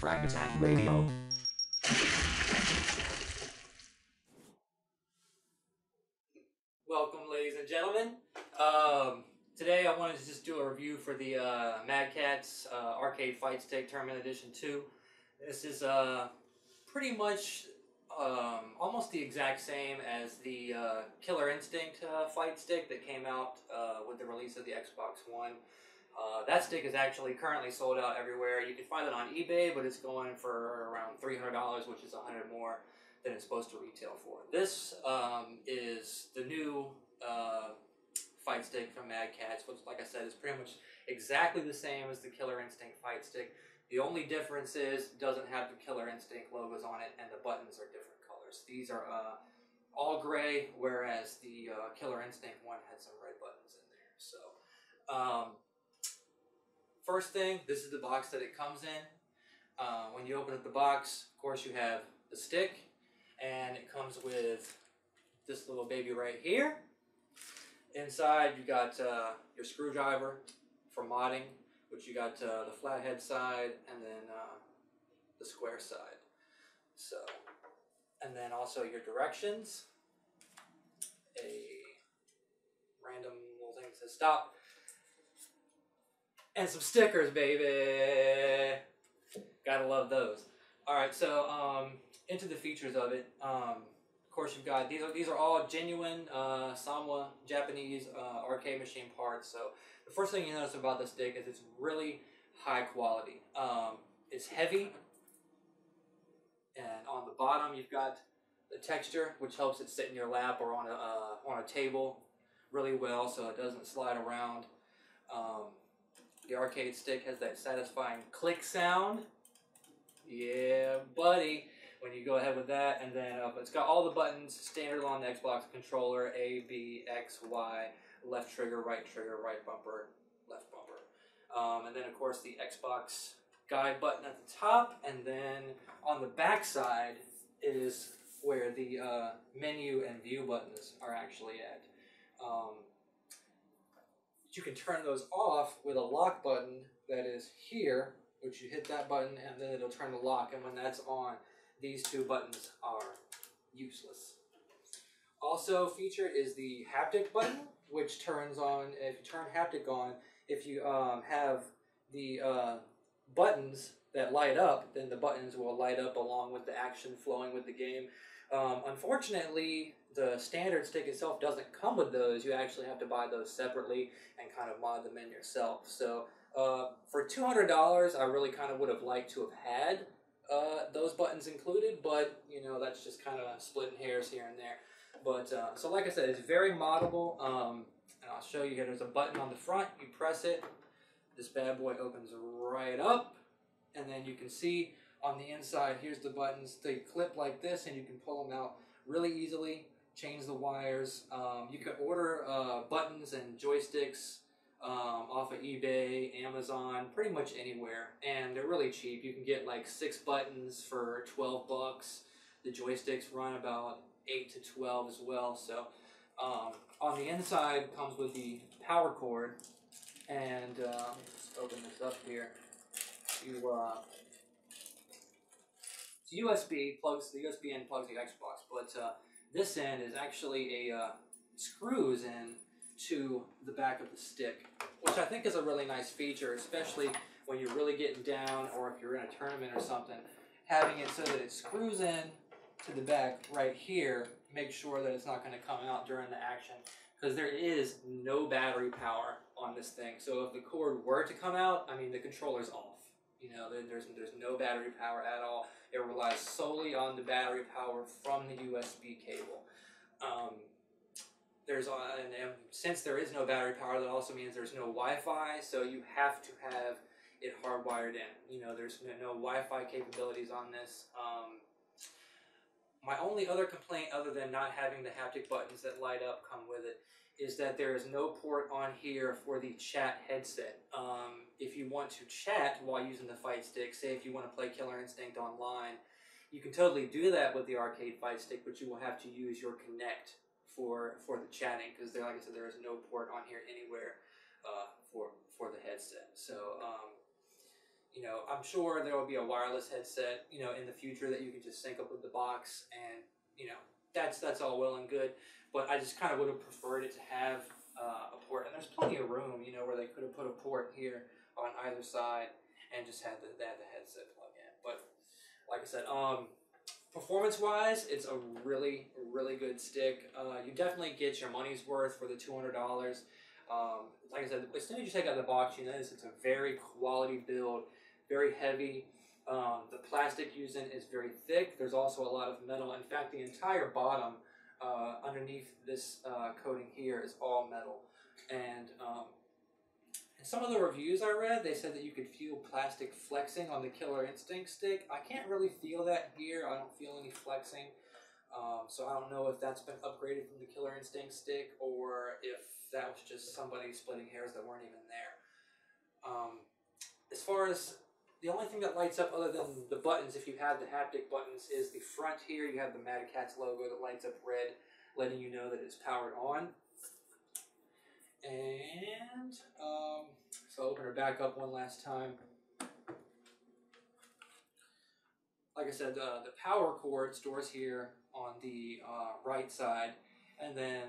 Frag Attack Radio. Welcome, ladies and gentlemen. Today I wanted to just do a review for the Catz Arcade Fight Stick Tournament Edition 2. This is pretty much almost the exact same as the Killer Instinct Fight Stick that came out with the release of the Xbox One. That stick is actually currently sold out everywhere. You can find it on eBay, but it's going for around $300, which is $100 more than it's supposed to retail for. This is the new Fight Stick from Catz, which, like I said, is pretty much exactly the same as the Killer Instinct Fight Stick. The only difference is it doesn't have the Killer Instinct logos on it, and the buttons are different colors. These are all gray, whereas the Killer Instinct one had some red buttons in there. So, first thing, this is the box that it comes in. When you open up the box, of course, you have the stick, and it comes with this little baby right here. Inside, you got your screwdriver for modding, which you got the flathead side and then the square side. So, and then also your directions. A random little thing that says stop. And some stickers, baby. Gotta love those. All right, so into the features of it. Of course, you've got these are all genuine Samwa Japanese arcade machine parts. So the first thing you notice about the stick is it's really high quality. It's heavy, and on the bottom you've got the texture, which helps it sit in your lap or on a table really well, so it doesn't slide around. The arcade stick has that satisfying click sound. Yeah, buddy. When you go ahead with that, and then it's got all the buttons standard on the Xbox controller: A, B, X, Y, left trigger, right bumper, left bumper. And then of course the Xbox guide button at the top, and then on the back side is where the menu and view buttons are actually at. You can turn those off with a lock button that is here, which you hit that button and then it'll turn the lock, and when that's on, these two buttons are useless. Also featured is the haptic button, which turns on, if you turn haptic on, if you have the buttons that light up, then the buttons will light up along with the action flowing with the game. Unfortunately, the standard stick itself doesn't come with those. You actually have to buy those separately and kind of mod them in yourself. So for $200, I really kind of would have liked to have had those buttons included, but you know, that's just kind of splitting hairs here and there. But so like I said, it's very moddable, and I'll show you here. There's a button on the front. You press it, this bad boy opens right up, and then you can see on the inside, here's the buttons. They clip like this, and you can pull them out really easily, change the wires. You can order buttons and joysticks off of eBay, Amazon, pretty much anywhere, and they're really cheap. You can get like 6 buttons for 12 bucks. The joysticks run about 8 to 12 as well. So on the inside comes with the power cord, and let me just open this up here. It's USB plugs, the USB end plugs the Xbox, but this end is actually a screws in to the back of the stick, which I think is a really nice feature, especially when you're really getting down or if you're in a tournament or something. Having it so that it screws in to the back right here, make sure that it's not going to come out during the action, because there is no battery power on this thing. So if the cord were to come out, I mean, the controller's off. You know, there's no battery power at all. It relies solely on the battery power from the USB cable. And since there is no battery power, that also means there's no Wi-Fi, so you have to have it hardwired in. You know, there's no Wi-Fi capabilities on this. My only other complaint, other than not having the haptic buttons that light up come with it, is that there is no port on here for the chat headset. If you want to chat while using the Fight Stick, say if you want to play Killer Instinct online, you can totally do that with the arcade Fight Stick, but you will have to use your Kinect for the chatting, because like I said, there is no port on here anywhere for the headset. So you know, I'm sure there will be a wireless headset, you know, in the future that you can just sync up with the box, and you know, that's all well and good. But I just kind of would have preferred it to have a port, and there's plenty of room, you know, where they could have put a port here on either side and just had the headset plug in. But like I said, performance-wise, it's a really good stick. You definitely get your money's worth for the $200. Like I said, as soon as you take out the box, you notice it's a very quality build, very heavy. The plastic used in is very thick. There's also a lot of metal. In fact, the entire bottom underneath this coating here is all metal. And in some of the reviews I read, they said that you could feel plastic flexing on the Killer Instinct stick. I can't really feel that here. I don't feel any flexing. So I don't know if that's been upgraded from the Killer Instinct stick or if that was just somebody splitting hairs that weren't even there. As far as the only thing that lights up other than the buttons, if you have the haptic buttons, is the front here. You have the Catz logo that lights up red, letting you know that it's powered on. And so I'll open her back up one last time. Like I said, the power cord stores here on the right side, and then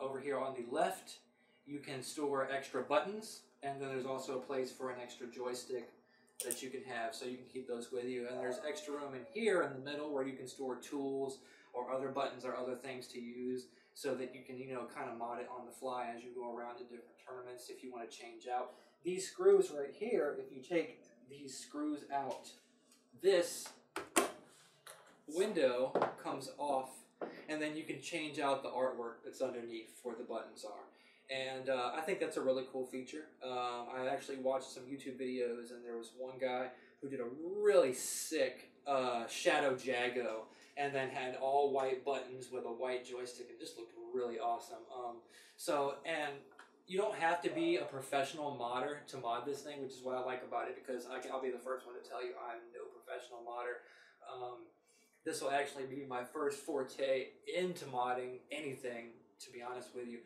over here on the left you can store extra buttons, and then there's also a place for an extra joystick that you can have, so you can keep those with you. And there's extra room in here in the middle where you can store tools or other buttons or other things to use, so that you can, you know, kind of mod it on the fly as you go around to different tournaments if you want to change out. These screws right here, if you take these screws out, this window comes off, and then you can change out the artwork that's underneath where the buttons are. And I think that's a really cool feature. I actually watched some YouTube videos, and there was one guy who did a really sick Shadow Jago, and then had all white buttons with a white joystick, and just looked really awesome. And you don't have to be a professional modder to mod this thing, which is what I like about it, because I'll be the first one to tell you I'm no professional modder. This will actually be my first forte into modding anything, to be honest with you.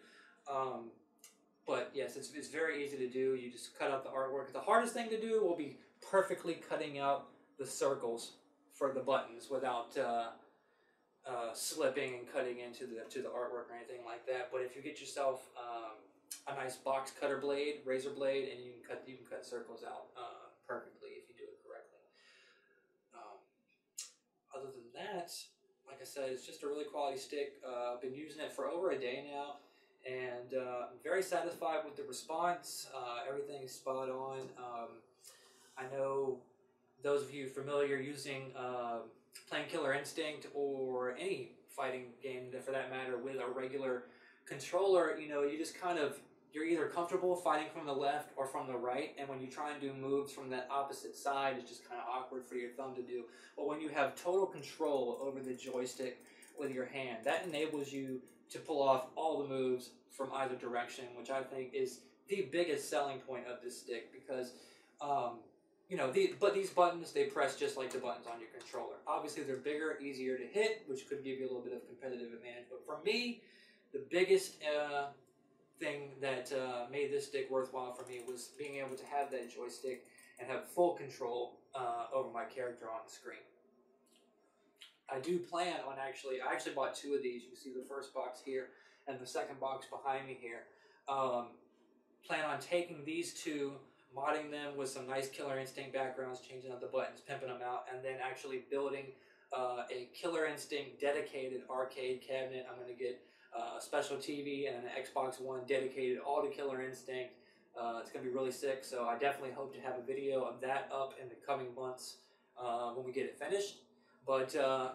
But yes, it's very easy to do. You just cut out the artwork. The hardest thing to do will be perfectly cutting out the circles for the buttons without slipping and cutting into the artwork or anything like that. But if you get yourself a nice box cutter blade, razor blade, and you can cut circles out perfectly if you do it correctly. Other than that, like I said, it's just a really quality stick. I've been using it for over a day now, and I'm very satisfied with the response. Everything is spot on. I know those of you familiar using playing Killer Instinct or any fighting game for that matter with a regular controller, you know, you just kind of, you're either comfortable fighting from the left or from the right, and when you try and do moves from that opposite side, it's just kind of awkward for your thumb to do. But when you have total control over the joystick with your hand, that enables you to pull off all the moves from either direction, which I think is the biggest selling point of this stick, because you know, these buttons, they press just like the buttons on your controller. Obviously, they're bigger, easier to hit, which could give you a little bit of competitive advantage. But for me, the biggest thing that made this stick worthwhile for me was being able to have that joystick and have full control over my character on the screen. I do plan on I actually bought two of these. You can see the first box here and the second box behind me here. Plan on taking these two, modding them with some nice Killer Instinct backgrounds, changing out the buttons, pimping them out, and then actually building a Killer Instinct dedicated arcade cabinet. I'm going to get a special TV and an Xbox One dedicated all to Killer Instinct. It's going to be really sick, so I definitely hope to have a video of that up in the coming months when we get it finished. But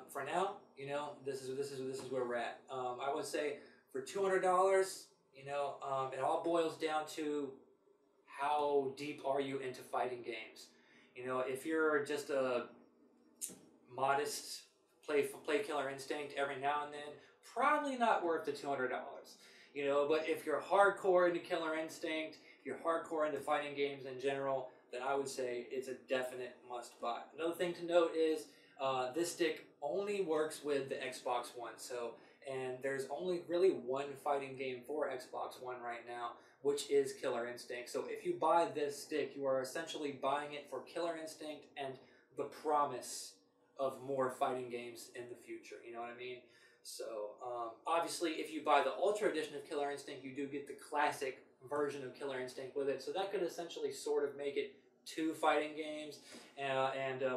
for now, you know, this is where we're at. I would say for $200, you know, it all boils down to how deep are you into fighting games. You know, if you're just a modest play Killer Instinct every now and then, probably not worth the $200. You know, but if you're hardcore into Killer Instinct, if you're hardcore into fighting games in general, then I would say it's a definite must buy. Another thing to note is this stick only works with the Xbox One, so And there's only really one fighting game for Xbox One right now, which is Killer Instinct. So if you buy this stick, you are essentially buying it for Killer Instinct and the promise of more fighting games in the future. You know what I mean? So obviously, if you buy the Ultra Edition of Killer Instinct, you do get the classic version of Killer Instinct with it. So that could essentially sort of make it 2 fighting games.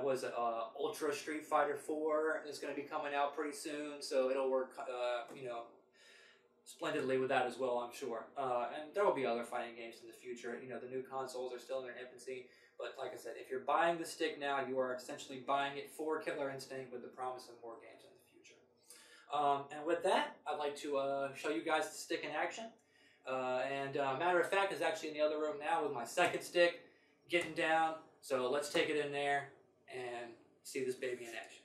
Was it Ultra Street Fighter 4 is going to be coming out pretty soon, so it'll work, splendidly with that as well, I'm sure. And there will be other fighting games in the future. You know, the new consoles are still in their infancy, but like I said, if you're buying the stick now, you are essentially buying it for Killer Instinct with the promise of more games in the future. And with that, I'd like to show you guys the stick in action. Matter of fact, is actually in the other room now with my second stick, getting down. So let's take it in there and see this baby in action.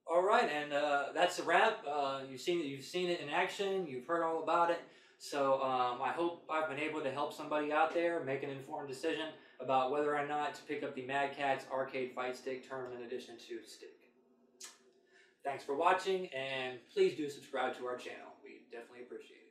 Alright, and that's a wrap. You've seen it in action, you've heard all about it. So I hope I've been able to help somebody out there make an informed decision about whether or not to pick up the Mad Catz Arcade Fight Stick Tournament Edition 2 stick. Thanks for watching, and please do subscribe to our channel. We definitely appreciate it.